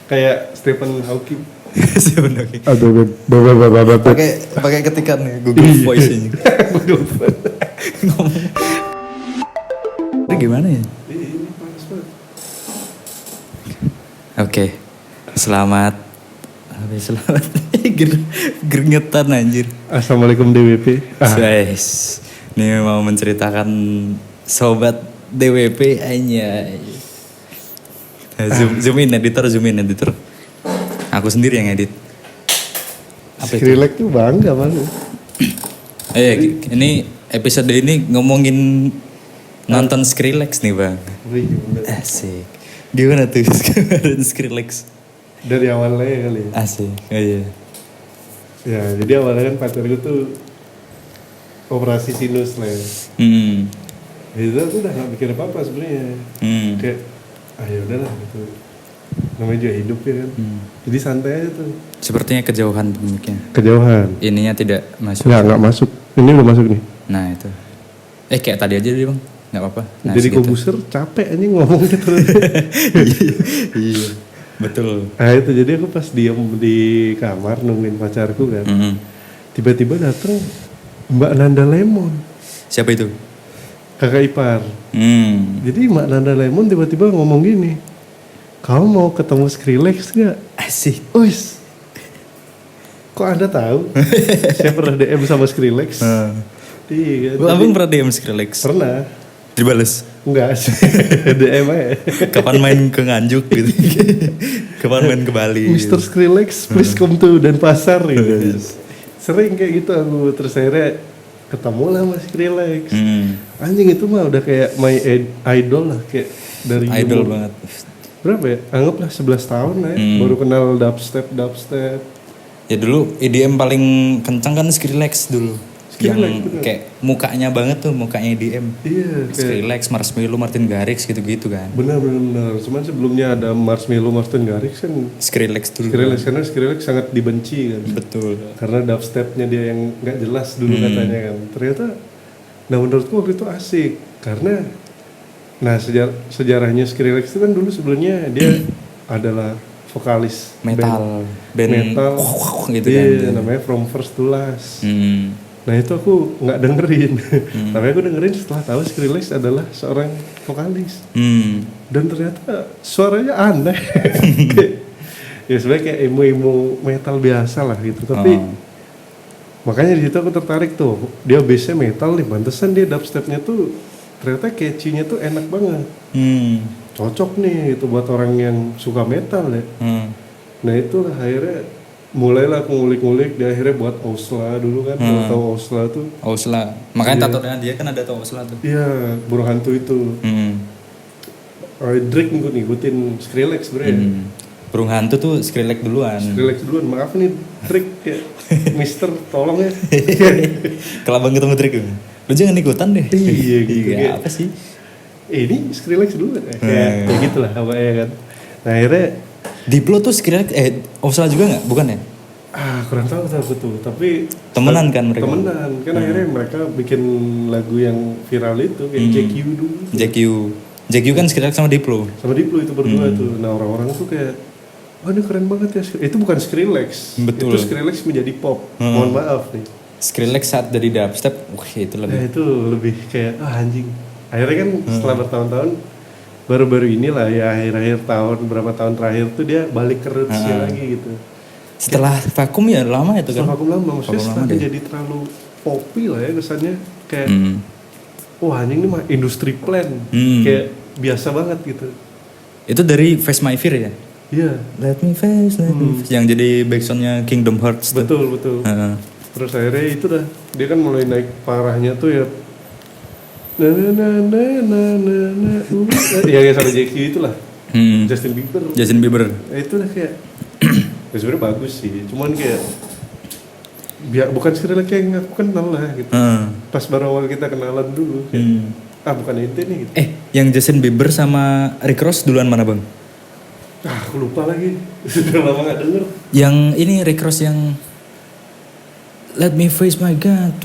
Kayak Stephen Hawking. Sebenarnya. Aduh, Pakai ketikan nih Google Voice ini. Ngomong. Itu gimana ya? Ini panas banget. Oke. Selamat. Geringetan anjir. Assalamualaikum DWP. Guys, ini mau menceritakan sobat DWP aja. Zoom in editor. Aku sendiri yang edit. Apa itu? Skrillex tuh bangga banget. Ini episode ini ngomongin nonton Skrillex nih bang. Asik. Gimana tuh kemarin Skrillex? Dari awalnya kali ya. Asik. Oh, iya. Ya, jadi awalnya kan pacar gue tuh operasi sinus lah ya. Itu aku udah gak mikir apa-apa sebenarnya. Kayak, ya udahlah gitu. Namanya juga hidup ya kan. Jadi santai aja tuh. Sepertinya kejauhan pemiliknya. Kejauhan. Ininya tidak masuk. Nggak masuk. Ini udah masuk nih. Nah itu. Kayak tadi aja deh bang. Nggak apa-apa. Nah, jadi segitu. kompuser capek aja ngomong gitu. Iya. Betul. Nah itu jadi aku pas diem di kamar nungguin pacarku kan. Tiba-tiba datang Mbak Nanda Lemon. Siapa itu? Kakak ipar. Jadi Mbak Nanda Lemon tiba-tiba ngomong gini. Kamu mau ketemu Skrillex gak? Asik. Uis. Kok Anda tahu? Saya pernah DM sama Skrillex. Iya. Abang pernah DM Skrillex? Pernah. Dibales? Enggak sih. DM aja. Kapan main ke Nganjuk gitu? Kapan main ke Bali? Mr. Skrillex, please come to Denpasar gitu. Sering kayak gitu aku. Terus akhirnya ketemu lah sama Skrillex. Anjing itu mah udah kayak my idol lah. Kayak dari idol umur banget. berapa ya? Anggaplah 11 tahun lah ya. Baru kenal dubstep. Ya dulu EDM paling kencang kan Skrillex dulu. Skrillex, yang bener. kayak mukanya banget tuh, mukanya EDM. Iya. Skrillex, Marshmello, Martin Garrix gitu-gitu kan. Benar. Cuman sebelumnya ada Marshmello, Martin Garrix kan. Skrillex dulu. Karena Skrillex sangat dibenci kan. Betul. Karena dubstepnya dia yang nggak jelas dulu katanya kan. Ternyata, nah menurutku waktu itu asik. Karena, nah sejarahnya Skrillex itu kan dulu sebelumnya dia adalah vokalis Metal. Band metal gitu iya, kan. namanya From First to Last. Nah itu aku nggak dengerin, tapi aku dengerin setelah tahu Skrillex adalah seorang vokalis. Dan ternyata suaranya aneh. Ya sebenarnya kayak emo metal biasa lah gitu. Tapi makanya di situ aku tertarik tuh. Dia bassnya metal nih, pantesan dia dubstepnya tuh ternyata catchy-nya tuh enak banget. Cocok nih itu buat orang yang suka metal ya. Nah itulah akhirnya mulailah aku ngulik-ngulik, dia akhirnya buat Osla dulu kan. Kalau tahu Osla tuh. Osla. Makanya tatonya dia kan ada Osla tuh. Iya, burung hantu itu. Drake ngikutin Skrillex sebenarnya. Burung hantu tuh Skrillex duluan. Maaf nih Drake kayak Mister tolong ya. Kalau abang ketemu Drake, lu jangan ikutan deh. Iya gitu. Iya, apa sih? Ini Skrillex duluan kayak gitulah apa ya kan. Nah akhirnya Diplo tuh Skrillex, Osla juga nggak? Bukan ya? Kurang tahu betul. Tapi temenan kan mereka? Temenan kan akhirnya mereka bikin lagu yang viral itu kayak JQ dulu. JQ kan Skrillex sama Diplo. Sama Diplo itu berdua tuh. Nah orang-orang tuh kayak, wah ini keren banget ya. Itu bukan Skrillex. Betul. Itu Skrillex menjadi pop. Mohon maaf nih. Skrillex saat dari dubstep, itu lebih. Nah itu lebih kayak anjing. Akhirnya kan setelah bertahun-tahun baru-baru inilah ya akhir-akhir tahun berapa tahun terakhir tuh dia balik ke rootsnya lagi gitu. Setelah vakum ya lama itu kan? Setelah vakum lama, maksudnya Vakum setelah lama jadi terlalu poppy lah ya kesannya kayak wah anjing ini mah industri plan kayak biasa banget gitu. Itu dari Face My Fear ya? Iya. Let me face. Yang jadi backsoundnya Kingdom Hearts tuh. Betul. Terus akhirnya itu dah dia kan mulai naik parahnya tuh ya. Ya sama JQ itulah. Justin Bieber. Nah, itu lah kayak ya sebenarnya bagus sih. Cuman kayak bukan Skrillex yang aku kenal lah gitu. Pas baru awal kita kenalan dulu. Kayak, bukan ente nih gitu. Yang Justin Bieber sama Rick Ross duluan mana bang? Aku lupa lagi. Sudah lama gak denger. Yang ini Rick Ross yang Let me face my God.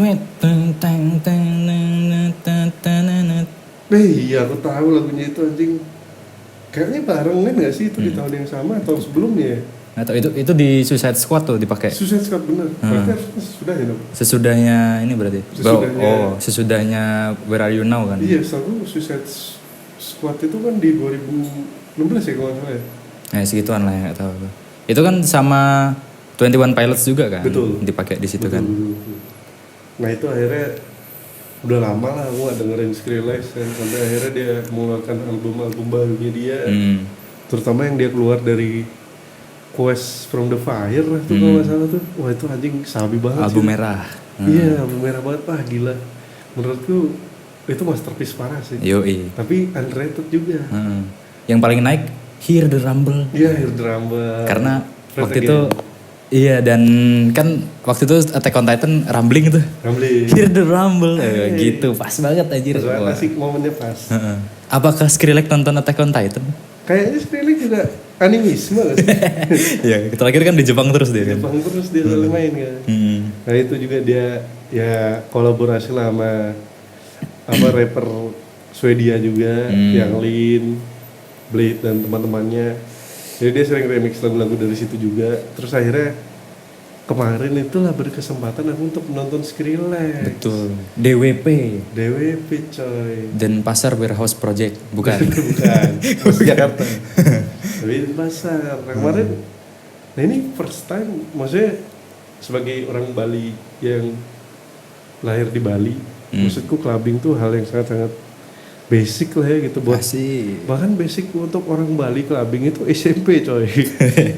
Iya aku tahu lagunya itu anjing. Kayaknya barengan nggak sih itu di tahun yang sama atau sebelumnya? Atau itu di Suicide Squad tuh dipakai. Suicide Squad bener. Berarti harusnya sesudahnya dong. Sesudahnya ini berarti. Sesudahnya Where Are You Now kan. Iya, selalu Suicide Squad itu kan di 2016 ya kalau nggak salah ya. Segituan lah ya, nggak tahu. Itu kan sama 21 Pilots juga kan. Betul. Dipakai di situ kan. Betul. Nah itu akhirnya udah lama lah aku gak dengerin Skrillex kan, sampai akhirnya dia mengeluarkan album-album barunya dia, terutama yang dia keluar dari Quest from the Fire lah tuh kalau nggak salah tuh, wah itu anjing sabi banget. Album sih. merah. Iya, album merah banget, wah gila. Menurutku itu masterpiece parah sih. Yoi. Tapi underrated juga. Yang paling naik Hear the Rumble. Iya, Hear the Rumble. Karena waktu itu iya, dan kan waktu itu Attack on Titan rumbling itu. Hear the Rumble gitu, pas banget anjir. Asik momennya pas. Apakah Skrillex nonton Attack on Titan? Kayaknya Skrillex juga animisme gak sih? Iya, terakhir kan di Jepang terus dia kan. Jepang terus dia selalu main kan. Nah itu juga dia ya kolaborasi lah sama rapper Swedia juga, yang Lin, Blade dan teman-temannya. Jadi dia sering remix lagu-lagu dari situ juga. Terus akhirnya kemarin itulah berkesempatan aku untuk menonton Skrillex. Betul. DWP coy. Dan Pasar Warehouse Project, bukan? Bukan. Jakarta. Tapi di pasar. Nah, kemarin, nah ini first time, maksudnya sebagai orang Bali yang lahir di Bali, maksudku clubbing tuh hal yang sangat-sangat basic lah ya gitu buat. Bahkan basic untuk orang Bali clubbing itu SMP coy.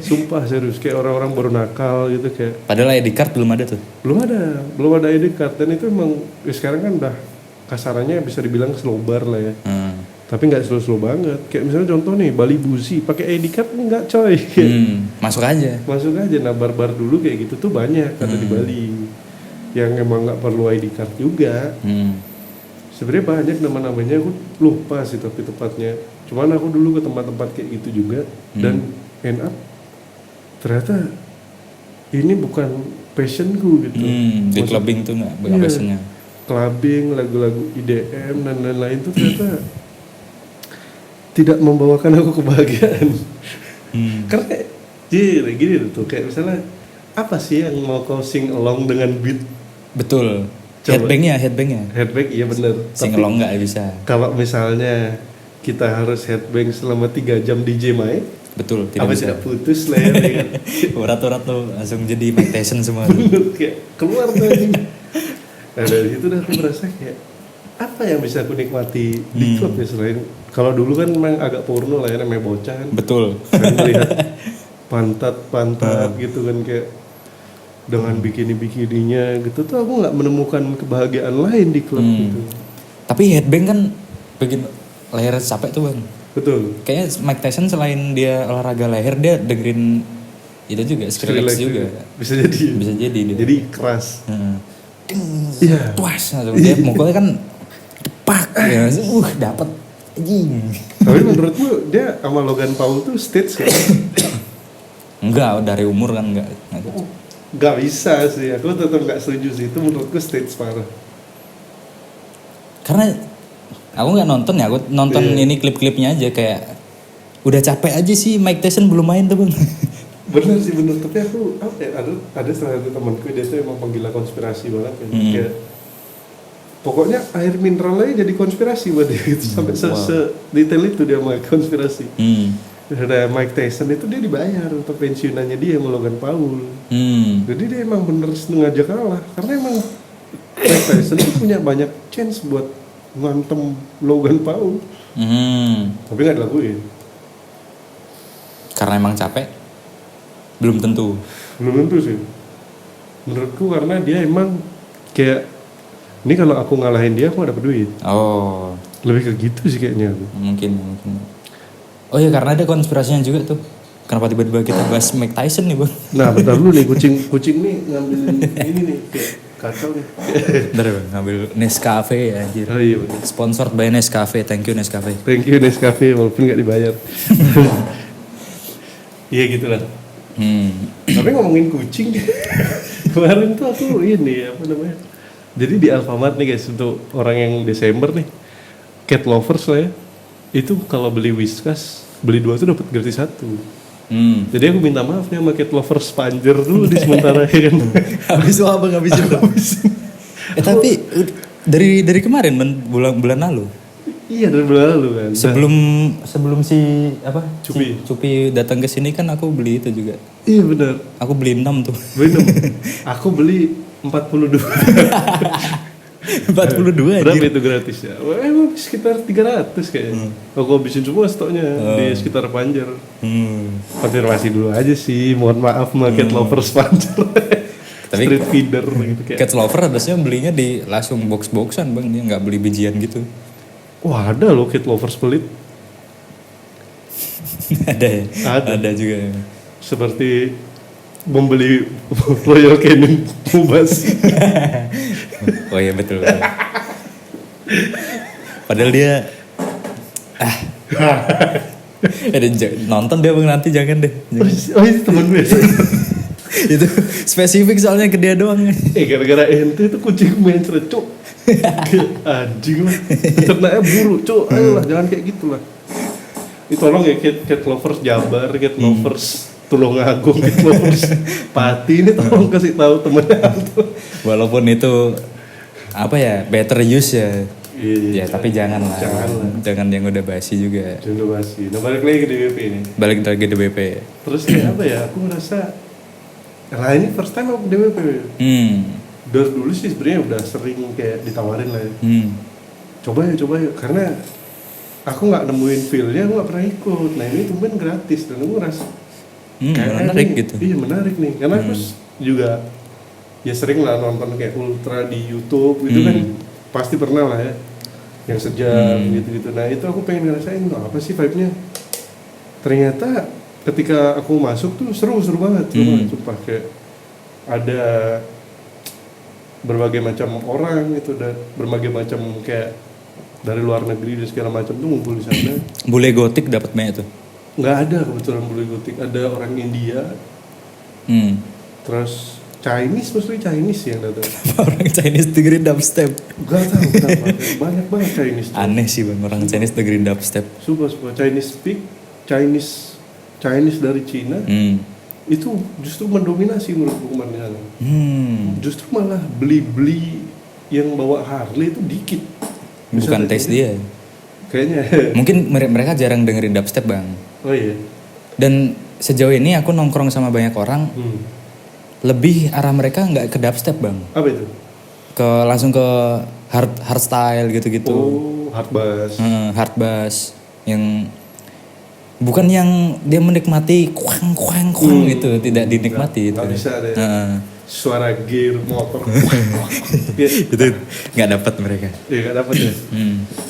Sumpah serius, kayak orang-orang baru nakal gitu kayak. Padahal ID card belum ada tuh. Belum ada ID card, dan itu emang ya sekarang kan udah kasarannya bisa dibilang slow bar lah ya. Tapi nggak slow banget. Kayak misalnya contoh nih Bali Buzi pakai ID card enggak coy. Masuk aja. Nah bar-bar dulu kayak gitu tuh banyak ada di Bali yang emang nggak perlu ID card juga. Sebenarnya banyak nama-namanya, aku lupa sih tapi tepatnya. Cuman aku dulu ke tempat-tempat kayak gitu juga dan end up ternyata ini bukan passionku gitu. Di clubbing tuh nggak bukan passionnya. Clubbing, lagu-lagu IDM dan lain-lain tuh ternyata tidak membawakan aku kebahagiaan. Karena kayak gini tuh kayak misalnya apa sih yang mau kau sing along dengan beat? Betul. Headbangnya. Headbang iya bener. Sing along nggak bisa. Kalau misalnya kita harus headbang selama 3 jam DJ main, betul. Tidak bisa. Tidak putus lah ya kan. Urat-urat tuh langsung jadi Mike Tyson semua. Kayak keluar tuh. Nah dari situ dah aku merasa kayak apa yang bisa aku nikmati di klub ya selain kalau dulu kan memang agak porno lah ya namanya bocah kan. Betul. Kan melihat pantat gitu kan kayak dengan bikininya gitu tuh aku nggak menemukan kebahagiaan lain di klub gitu. Tapi headbang kan bikin leher capek tuh bang. Betul. Kayaknya Mike Tyson selain dia olahraga leher dia dengerin itu juga Skrillex juga. Bisa jadi dia. Jadi keras. Iya. Tuas langsung dia mukulnya kan tepak ya. Dapat anjing. Tapi menurutmu dia sama Logan Paul tuh stage kan? Enggak, dari umur kan enggak. Gak bisa sih, aku tetap gak setuju sih, itu menurutku stage parah. Karena aku gak nonton ya, aku nonton ini klip-klipnya aja kayak udah capek aja sih Mike Tyson belum main tuh bang. Bener, tapi aku ada salah satu temanku dia tuh emang penggila konspirasi banget kan. Kayak pokoknya air mineralnya jadi konspirasi buat dia gitu, sampai se-detail itu dia mau konspirasi. Ada Mike Tyson itu dia dibayar untuk pensiunannya dia sama Logan Paul. Jadi dia emang bener sengaja kalah karena emang Mike Tyson itu punya banyak chance buat ngantem Logan Paul. Tapi nggak dilakuin. Karena emang capek? Belum tentu sih. Menurutku karena dia emang kayak ini kalau aku ngalahin dia aku gak dapet duit. Oh. Lebih ke gitu sih kayaknya. Mungkin. Oh iya karena ada konspirasinya juga tuh. Kenapa tiba-tiba kita bahas Mike Tyson nih bang? Nah bentar dulu nih kucing nih ngambil ini nih kayak kacau nih. Bentar bang ngambil Nescafe ya anjir. Oh iya bener. Sponsored by Nescafe, thank you Nescafe. Thank you Nescafe walaupun gak dibayar. Iya gitu lah. Tapi ngomongin kucing kemarin tuh aku ini apa namanya. Jadi di Alfamart nih guys untuk orang yang Desember nih cat lovers lah ya. Itu kalau beli Whiskas beli 2 tuh dapat gratis 1. Jadi aku minta maaf nih sama Cat Lovers Panjer dulu di sementara ya kan. Habis apa ngabisin lo? Tapi dari kemarin bulan lalu. Iya dari bulan lalu kan. Sebelum si apa? Cupi. Si Cupi datang ke sini kan aku beli itu juga. Iya benar. Aku beli 6 tuh. Beli 6. Aku beli 42. 42 aja. Berapa itu gratis ya? Emang sekitar 300 kayaknya. Aku habisin semua stoknya di sekitar Panjer. Konfirmasi dulu aja sih. Mohon maaf sama Cat Lovers Panjer. Tapi street feeder gitu kayak. Cat Lover harusnya belinya di langsung box-boxan bang, dia nggak beli bijian gitu. Wah ada loh Cat Lovers pelit. Ada ya? Ada juga. Seperti membeli Royal Canin Mubasi. Oh iya betul. Padahal dia nonton dia bang nanti jangan deh. Oh itu teman biasa. Itu spesifik soalnya ke dia doang. Gara-gara ente itu kucing main cuk. Anjing lah. Cernaknya buru cuk. Ayolah jangan kayak gitu lah. Ini tolong ya Cat Lovers Jabar, Cat Lovers Tulungagung, Cat Lovers Pati ini tolong kasih tahu temennya. Walaupun itu apa ya better use ya. Iya, ya tapi jangan lah. Jangan yang udah basi juga. Jangan basi. Nah balik lagi ke DWP ini. Balik lagi ke DWP. Terus kayak apa ya? Aku ngerasa lah ini first time aku DWP. Dari dulu sih sebenarnya udah sering kayak ditawarin lah ya. Coba ya. Karena aku nggak nemuin feel-nya, aku nggak pernah ikut. Nah ini tumben gratis dan aku ngerasa kayak menarik ini, gitu. Iya menarik nih. Karena aku juga ya sering lah nonton kayak ultra di YouTube gitu kan pasti pernah lah ya. Yang sejam gitu-gitu. Nah itu aku pengen ngerasain apa sih vibe-nya. Ternyata ketika aku masuk tuh seru banget, sumpah kayak ada berbagai macam orang itu dan berbagai macam kayak dari luar negeri dan segala macam tuh ngumpul di sana. Bule gotik dapat banyak tuh. Nggak ada kebetulan bule gotik, ada orang India, terus Chinese, mostly Chinese yang datang. Orang Chinese dengerin dubstep. Gak tahu kenapa, banyak banget Chinese. Aneh sih bang, orang Chinese dengerin dubstep. Sumpah Chinese speak, Chinese dari Cina. Itu justru mendominasi menurutku kemarin di sana. Justru malah beli yang bawa Harley itu dikit. Bukan taste dia. Kayaknya. Mungkin mereka jarang dengerin dubstep bang. Oh iya. Dan sejauh ini aku nongkrong sama banyak orang, lebih arah mereka nggak ke dubstep bang. Apa itu? Langsung ke hardstyle gitu-gitu. Oh, hard bass. Hard bass yang bukan yang dia menikmati kuang gitu, tidak dinikmati. Nggak bisa deh. Suara gear motor. Itu nggak dapat mereka. Iya nggak dapat ya.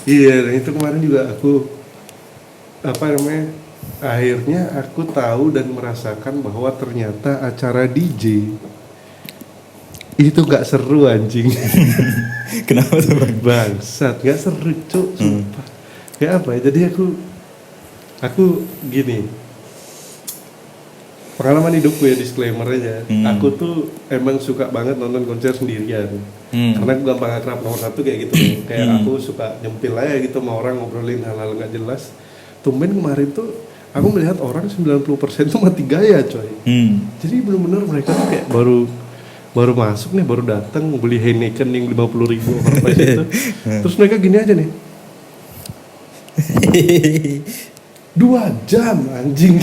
Iya, dan itu kemarin juga aku akhirnya aku tahu dan merasakan bahwa ternyata acara DJ itu nggak seru anjing. Kenapa tuh bang? Bangsat, nggak seru cuk, sumpah. Kayak apa ya? Jadi aku gini. Pengalaman hidupku ya, disclaimer aja. Aku tuh emang suka banget nonton konser sendirian. Karena aku gampang akrab, nomor satu kayak gitu. Kayak aku suka nyempil aja gitu sama orang, ngobrolin hal-hal gak jelas. Tumben kemarin tuh aku melihat orang 90% tuh mati gaya coy. Jadi bener-bener mereka tuh kayak baru masuk nih, baru datang beli Heineken yang 50.000 apa itu. Terus mereka gini aja nih. 2 jam anjing.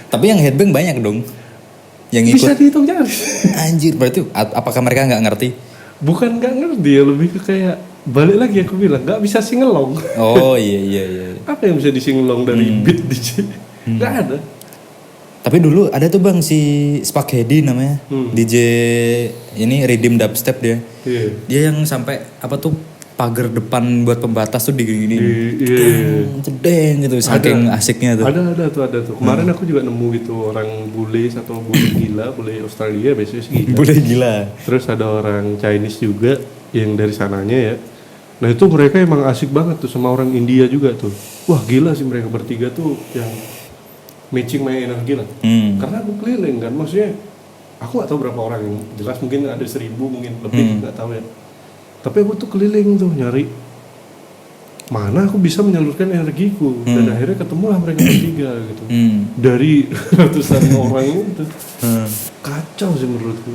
Tapi yang headbang banyak dong. Yang ikut. Bisa dihitung jari. Anjir, berarti apakah mereka nggak ngerti? Bukan nggak ngerti ya, lebih ke kayak balik lagi aku bilang nggak bisa singelong. Oh iya. Apa yang bisa disingelong dari beat DJ? Nggak ada. Tapi dulu ada tuh bang si Spaghetti namanya, DJ ini Redeem Dubstep dia. Dia yang sampai apa tuh pagar depan buat pembatas tuh digini, cedeng gitu, saking asiknya tuh. Ada tuh. Kemarin aku juga nemu gitu orang bule atau bule gila, bule Australia biasanya sih gila. Bule gila. Terus ada orang Chinese juga yang dari sananya ya. Nah itu mereka emang asik banget tuh sama orang India juga tuh. Wah gila sih mereka bertiga tuh yang matching my energi lah. Karena aku keliling kan, maksudnya aku nggak tahu berapa orang yang jelas mungkin ada 1.000 mungkin lebih nggak tahu ya. Tapi aku tuh keliling tuh nyari mana aku bisa menyalurkan energiku. Dan akhirnya ketemulah mereka bertiga gitu. Dari ratusan orang itu. Kacau sih menurutku.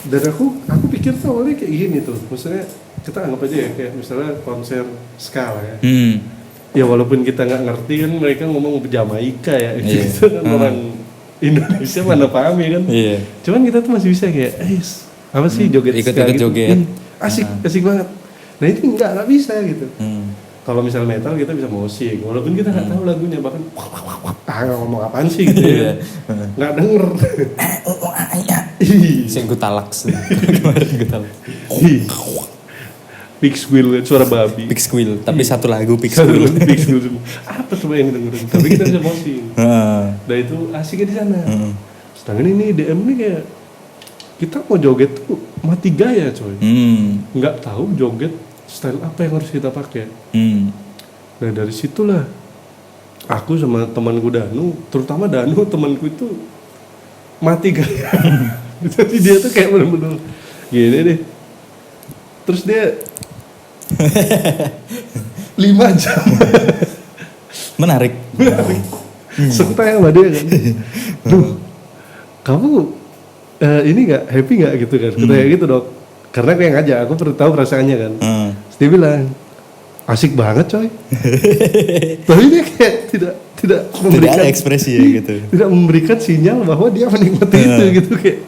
Dan aku pikir tuh awalnya kayak gini tuh. Maksudnya kita anggap aja ya kayak misalnya konser ska ya. Ya walaupun kita nggak ngerti kan mereka ngomong Jamaika ya. Itu kan orang Indonesia mana paham ya kan. Cuman kita tuh masih bisa kayak apa sih joget ska gitu. Joget. Asik banget. Nah itu nggak bisa gitu. Kalau misal metal kita bisa musik, walaupun kita nggak tahu lagunya, bahkan ngomong apaan sih gitu ya, nggak denger. Saya Gutalaks kemarin Gutalaks. Pig squeal, suara babi. Pig squeal, tapi satu lagu Pig squeal. Apa coba yang dengerin? Tapi kita bisa musik. Nah itu asiknya di sana. Sedangkan ini DM ini kayak kita mau joget tuh mati gaya coy. Nggak tahu joget style apa yang harus kita pakai. Nah dari situlah aku sama temanku Danu, terutama Danu temanku itu mati gaya. Jadi dia tuh kayak bener-bener gini deh. Terus dia 5 jam. Menarik. Sektanya sama dia kan. Duh, kamu ini nggak happy nggak gitu kan? Kayak gitu dok. Karena dia ngajak, aku perlu tahu perasaannya kan. Terus dia bilang, asik banget coy. Tapi dia kayak tidak memberikan ada ekspresi ya gitu. Tidak memberikan sinyal bahwa dia menikmati itu gitu kayak.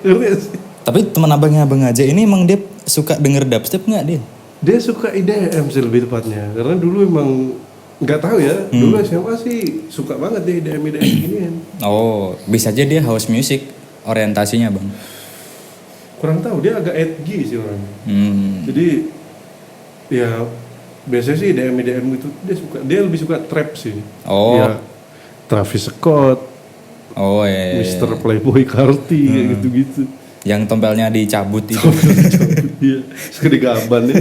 Tapi teman abang aja ini emang dia suka denger dubstep nggak dia? Dia suka IDM sih lebih tepatnya. Karena dulu emang nggak tahu ya. Dulu SMA sih suka banget dia IDM ginian. Oh, bisa aja dia house music orientasinya bang. Kurang tahu, dia agak edgy sih orangnya. Jadi ya biasanya sih IDM itu dia lebih suka trap sih. Oh. Ya, Travis Scott. Oh iya. Mr. Playboy Carti kayak gitu-gitu. Yang tompelnya dicabut itu. Iya, segede gaban ya.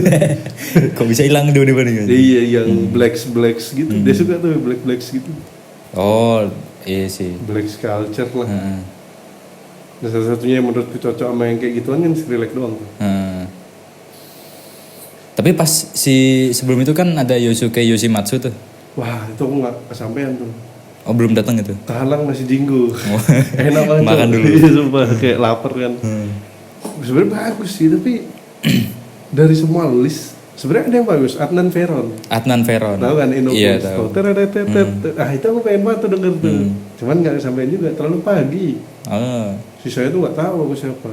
Kok bisa hilang dua di banding? Iya, yang blacks gitu. Dia suka tuh blacks gitu. Oh, iya sih. Black culture lah. Nah, salah satunya yang menurutku cocok sama yang kayak gituan kan Skrillex doang tuh. Tapi pas sebelum itu kan ada Yosuke Yoshimatsu tuh. Wah, itu aku nggak kesampean tuh. Oh, belum datang itu. Tahalang masih jinggu. Enak banget. Makan dulu. Iya, sumpah kayak lapar kan. Sebenarnya bagus sih, tapi dari semua list sebenarnya ada yang bagus. Adnan Veron. Tahu kan Iya, tahu. Itu aku pengen banget tuh denger tuh. Cuman nggak kesampean juga, terlalu pagi. Sisanya tuh nggak tahu aku siapa.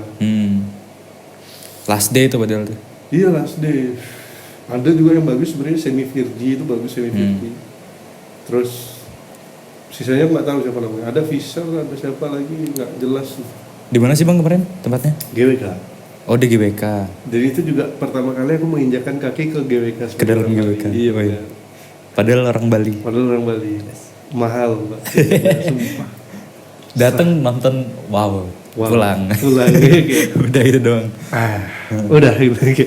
Last Day itu padahal tuh. Iya, Last Day. Ada juga yang bagus sebenarnya, Semi Virgi itu bagus, Semi Virgi. Terus sisanya nggak tahu siapa namanya. Ada Fisher, ada siapa lagi nggak jelas. Di mana sih bang kemarin tempatnya? GWK. Oh di GWK. Dan itu juga pertama kali aku menginjakkan kaki ke GWK. Ke dalam GWK. Iya. Oh, iya. Padahal orang Bali. Mahal Pak. Sumpah. Datang nonton, wow. Pulang. Udah itu doang. Udah gitu.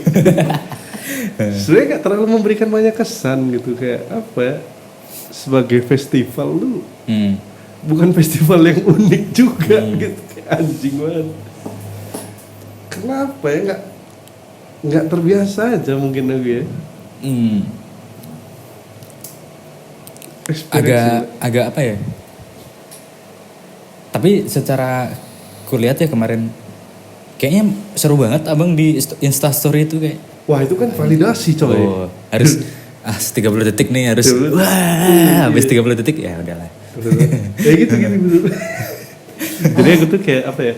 Sebenarnya gak terlalu memberikan banyak kesan gitu, kayak apa ya, sebagai festival lu bukan festival yang unik juga gitu, kayak anjing banget. Kenapa ya nggak terbiasa aja mungkin aku ya. Agak apa ya, tapi secara kulihat ya kemarin kayaknya seru banget abang di Instastory itu kayak. Wah itu kan validasi coy. Harus 30 detik nih harus. Habis 30 detik ya udahlah. Kayak gitu. Jadi aku tuh kayak apa ya?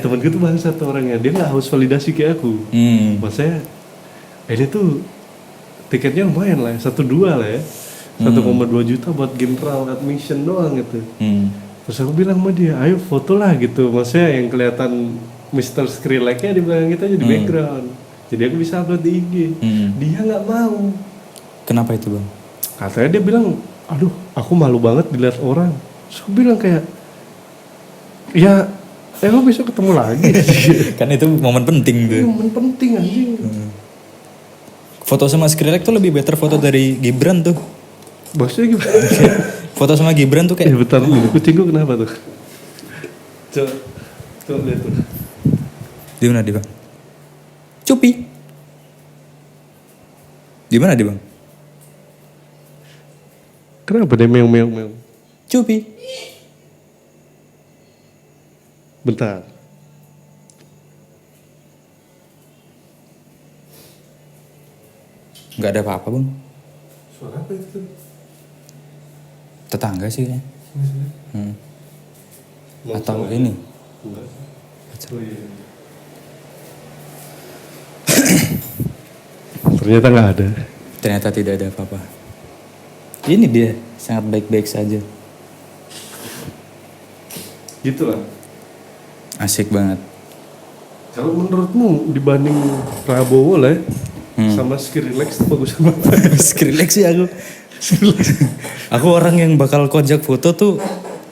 Temanku tuh bahasa satu orangnya, dia nggak harus validasi kayak aku. Maksudnya ini tuh tiketnya lumayan lah, 1-2 lah ya. 1,2 juta buat general admission doang gitu. Terus aku bilang sama dia, ayo foto lah gitu. Maksudnya yang kelihatan Mr. Skrillex-nya di belakang kita jadi background. Jadi aku bisa upload di IG. Dia nggak mau. Kenapa itu bang? Katanya dia bilang, aduh aku malu banget dilihat orang. Terus aku bilang kayak, ya lo besok ketemu lagi. Kan itu momen penting tuh. Momen penting anjing. Foto sama Skrillex tuh lebih better foto dari Gibran tuh. Maksudnya gimana? Foto sama Gibran tuh kayak. Bentar dulu, kucingku kenapa tuh? Coba lihat tuh. Di mana dia bang? Cupi. Gimana dia bang? Kenapa dia meong? Cupi. Bentar. Nggak ada apa-apa bang. Suara apa itu? Tetangga sih ya. Atau ini? Enggak. Oh, iya. Ternyata nggak ada. Ternyata tidak ada apa-apa. Ini dia sangat baik-baik saja. Gitulah. Asik banget. Kalau menurutmu dibanding Prabowo lah ya, sama Skrillex tuh bagus mana? Skrillex sih aku. Aku orang yang bakal kojak foto tuh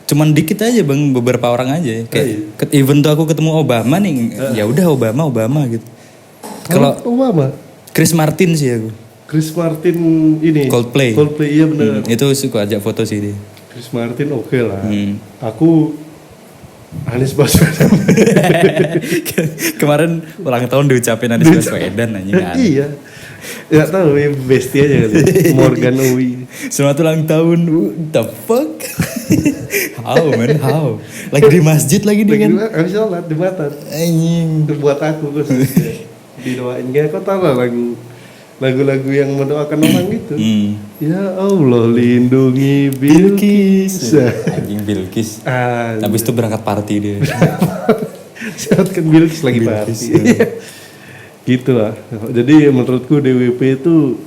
cuman dikit aja bang, beberapa orang aja. Kayak even tuh aku ketemu Obama nih, ya udah Obama gitu. Kalau Obama, Chris Martin sih aku. Chris Martin ini. Coldplay iya benar. Itu suka ajak foto sih dia. Chris Martin oke lah. Aku Anies Baswedan. Kemarin ulang tahun diucapin Anies Baswedan nanya. Iya. Ya tahu ya bestie aja kali. Morgan Owi. Selamat ulang tahun. The fuck? How? Lagi di masjid lagi dia kan. Habis sholat di Batam. Anjing. Buat aku khususnya. Didoain gak kau tahu lah lagu-lagu yang mendoakan orang gitu. Ya Allah lindungi Bilqis. Anjing Bilqis. Habis itu berangkat party dia. Saat kan Bilqis lagi party. Gitu lah. Jadi menurutku DWP itu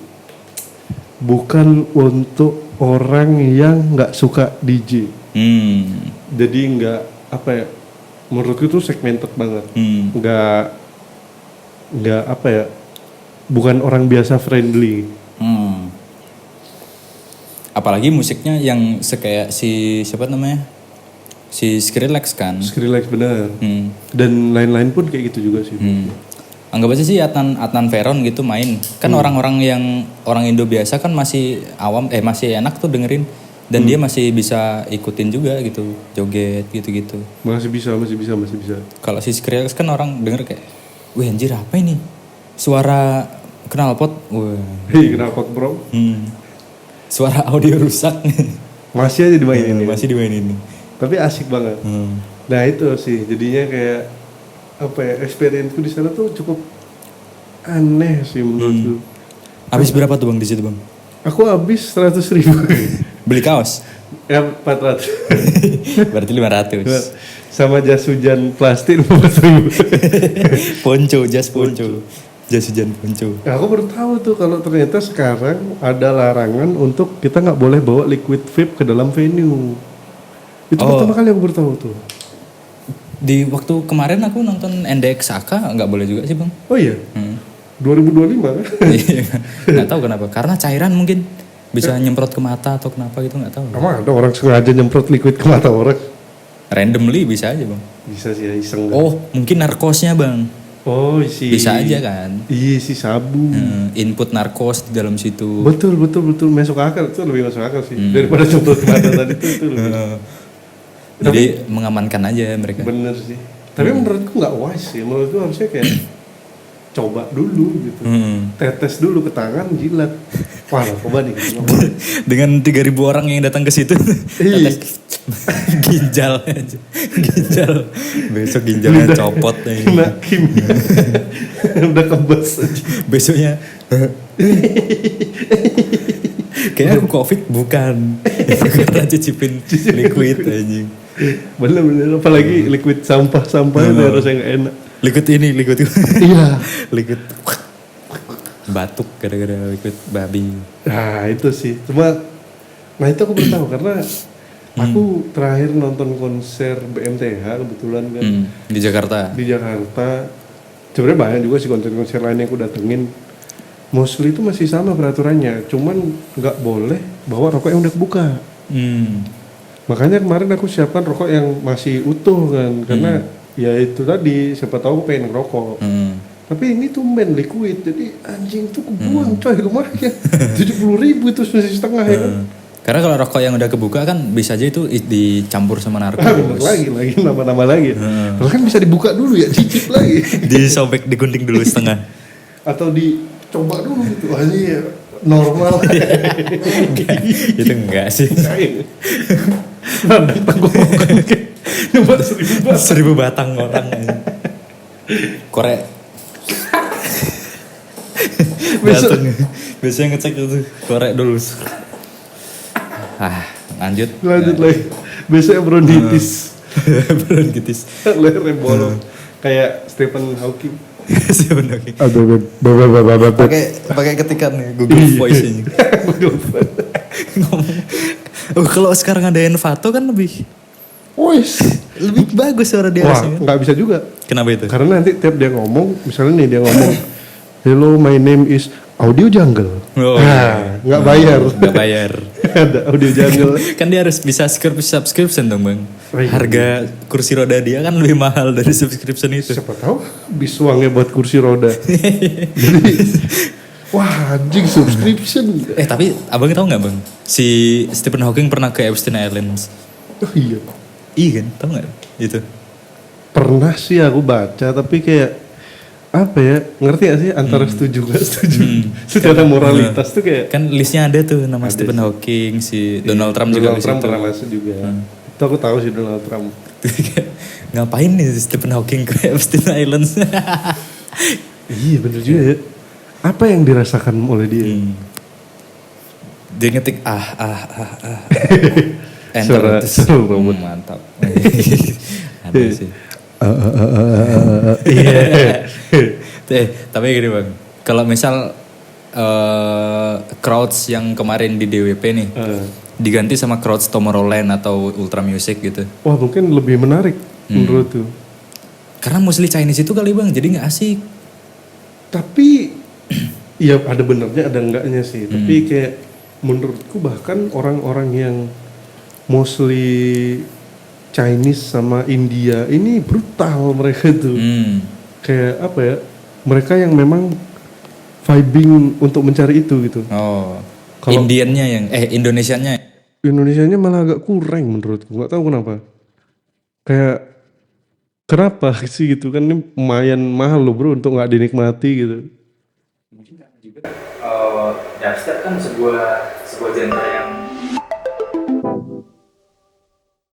bukan untuk orang yang nggak suka DJ. Jadi nggak apa ya? Menurutku itu segmented banget. Nggak apa ya? Bukan orang biasa friendly. Apalagi musiknya yang kayak si siapa namanya? Si Skrillex kan. Skrillex benar. Dan lain-lain pun kayak gitu juga sih. Anggap aja sih Adnan Veron gitu main. Kan orang-orang yang orang Indo biasa kan masih awam, masih enak tuh dengerin. Dan dia masih bisa ikutin juga gitu, joget gitu-gitu. Masih bisa. Kalau si Skrillex kan orang denger kayak, wih anjir apa ini? Suara knalpot, wah. Knalpot bro. Suara audio rusak. Masih aja dimainin. Masih dimainin. Tapi asik banget. Nah itu sih, jadinya kayak apa ya, experience-ku di sana tuh cukup aneh sih menurutku. Habis berapa tuh bang di situ bang? Aku habis 100.000. Beli kaos? Ya 400. Berarti 500. Sama jas hujan plastik 15.000. Jas hujan ponco. Nah, aku baru tahu tuh kalau ternyata sekarang ada larangan untuk kita nggak boleh bawa liquid vape ke dalam venue. Itu pertama kali aku baru tahu tuh. Di waktu kemarin aku nonton NDXAK nggak boleh juga sih bang. Oh iya? 2025 kan? Nggak tahu kenapa, karena cairan mungkin bisa nyemprot ke mata atau kenapa gitu, nggak tahu. Emang ada orang sengaja nyemprot liquid ke mata orang? Randomly bisa aja bang. Bisa sih, iseng kan? Oh mungkin narkosnya bang. Oh isi. Bisa aja kan? Iya si sabu. Input narkos di dalam situ. Betul masuk akal, itu lebih masuk akal sih daripada nyemprot ke mata tadi itu lebih. Jadi mengamankan aja mereka. Bener sih. Tapi menurutku nggak wise sih. Menurutku harusnya kayak coba dulu gitu. Tetes dulu ke tangan, jilat. Wah, coba nih. Dengan 3.000 orang yang datang ke situ. Tetes ginjal aja. Besok ginjalnya copot nih. Kena kimia. Udah kebas aja. Besoknya kayaknya aku COVID bukan. Karena cicipin liquid anjing. Bener apalagi liquid sampah itu rasanya nggak enak. Liquid. Iya. Liquid batuk gara-gara liquid babi. Nah itu sih. Nah itu aku baru tahu karena aku terakhir nonton konser BMTH kebetulan kan. Di Jakarta. Sebenarnya banyak juga sih konser-konser lain yang aku datengin. Mostly itu masih sama peraturannya, cuman nggak boleh bawa rokok yang udah kebuka. Makanya kemarin aku siapkan rokok yang masih utuh kan, karena ya itu tadi siapa tahu aku pengen ngerokok. Tapi ini tumben liquid, jadi anjing tuh kebuang coy lumayan. 70.000 itu masih setengah ya kan. Karena kalau rokok yang udah kebuka kan bisa aja itu dicampur sama narkoba. Lagi nama-nama lagi. Kalau kan bisa dibuka dulu ya, cicip lagi. Disobek, digunting dulu setengah. Atau coba dulu gitu. Wah ini normal. Itu enggak sih. Nah, tenggorokan kayak nyoba 1000 batang orang. Korek. Biasanya ngecek itu korek dulu. Lanjut lagi. Biasanya bronkitis. Bronkitis. Lehernya bolong. Kayak Stephen Hawking. Stephen Hawking. Aduh, pakai ketikan nih Google Voice ini. Ngomong. Kalau sekarang ada Envato kan lebih bagus suara dia. Wah, nggak bisa juga. Kenapa itu? Karena nanti tiap dia ngomong, misalnya nih dia ngomong, "Hello, my name is Audio Jungle." Nggak bayar. Nggak bayar. Ada Audio Jungle. Kan dia harus bisa subscription dong bang. Iya. Harga kursi roda dia kan lebih mahal dari subscription itu. Siapa tahu habis uangnya buat kursi roda. Jadi, wah anjing subscription. Tapi abang tahu nggak bang? Si Stephen Hawking pernah ke Epstein Islands. Oh iya. Iya kan, tahu nggak itu? Pernah sih aku baca, tapi kayak apa ya, ngerti gak sih antara setuju gak setuju. Secara moralitas tuh kayak kan listnya ada tuh nama Stephen Hawking, si Donald Trump juga. Donald Trump pernah masuk juga. Itu aku tahu sih Donald Trump. Ngapain nih Stephen Hawking ke Epstein Islands? Iya bener juga ya. Apa yang dirasakan oleh dia? Dia ngetik enter suara robot. Mantap. Ada sih. Tapi gini bang, kalau misal crowds yang kemarin di DWP nih diganti sama crowds Tomorrowland atau Ultra Music gitu. Wah mungkin lebih menarik menurut tuh. Karena mostly Chinese itu kali bang, jadi nggak asik. Tapi ya ada benernya ada enggaknya sih. Tapi kayak menurutku bahkan orang-orang yang mostly Chinese sama India ini brutal mereka tuh. Kayak apa ya? Mereka yang memang vibing untuk mencari itu gitu. Oh. Kalau Indiannya yang Indonesianya malah agak kurang menurutku. Nggak tahu kenapa. Kayak kenapa sih gitu kan, ini lumayan mahal loh bro untuk nggak dinikmati gitu. Mungkin juga dubstep kan sebuah genre yang